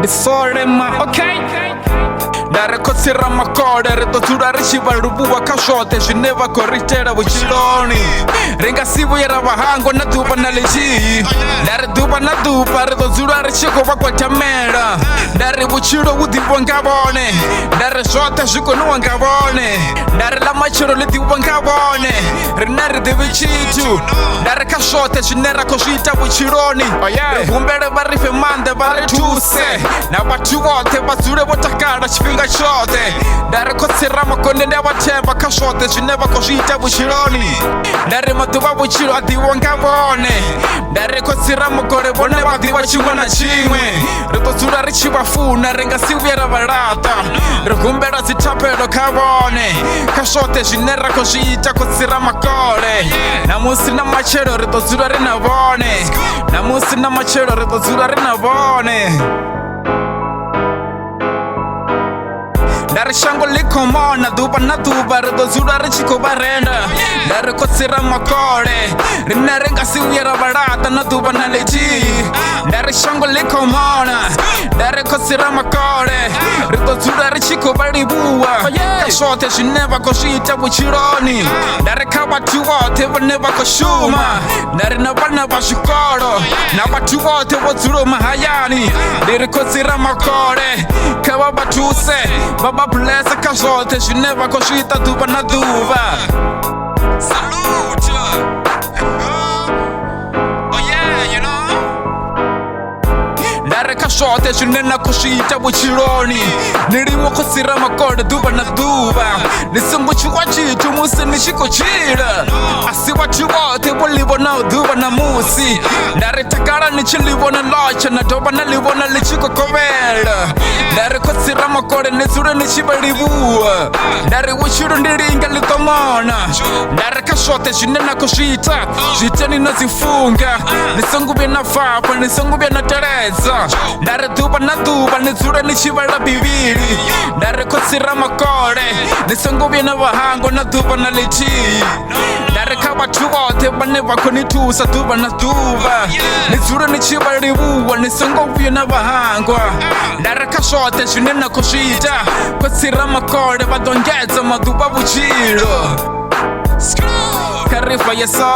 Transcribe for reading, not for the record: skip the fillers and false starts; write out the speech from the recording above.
Disorema, okay? Ndari kotsira makode ritotula richiva rubuwa kashote zvineva koritera vuchiloni ringasivuyera vahango na dhuva na lechi ndari dhuva na dhuva ritodzula richikova kwatamela ndari vuchilo vudhiwa ngavone ndari zvote zvikonuwa ngavone ndari lamachiro lidhiwa ngavone rina ridhivi chitu ndari kashote zvinera kozviita vuchiloni rihumbele varife mande varituse na vatu vote vadzule votakala chifhinga chote ndari kotsira makonde ndavatemba kasvote zvineva kozviita vuchiloni ndari madhuva vuchilo adhiwa ngavone ndari kotsira mugore vone vadhiva chimwe na chimwe ritodzula richivafuna ringasivuyera valata rihumbela dzitapelo kavone kasvote zvinera kozviita kotsira makole namusi na machelo ritodzula rina vone namusi na machelo ritodzula rina vone ndari shango likomona dhuva na dhuva ritodzula richikovarenda ndari kotsira makole rina ringasivuyera valata na dhuva na lechi ndari shango likomona ndari kotsira makole ritodzula richikovalivua kasvote zvineva kozviita vuchiloni ndari kavatu vote vaneva koshuma ndari na vana vazvikolo na vatu vote vodzula mahayani ndiri kotsira makole kavavatuse vababulesa kasvote zvineva kozviita dhuva na dhuva. Salute! Oh yeah, you know? Ndari kasvote zvinena kozviita vuchiloni ndiriwo kotsira makole dhuva na dhuva nisunguchiwa chitu musi nichikochila asi vatu vote volivona dhuva na musi ndari takala nichilivona locha na dhova nalivona lichikokovela ndari kotsira makole nitsule nichivalivua ndari vuchilo ndilinga likomona ndari kasvote zvinena kozviita zviteni nozifunga nisonguvye na fafa nisonguvye na teredza ndari dhuva na dhuva nitsule nichivala bivili ndari kotsira makole nisonguvye na vahango na dhuva na lechi ndari kavatu vote vane vakonitusa dhuva na dhuva nitsule nichivalivua nisonguvye na vahangwa ndari kasvote zvinena kozviita kotsira makole vadongedza madhuva vuchilo karifa yeso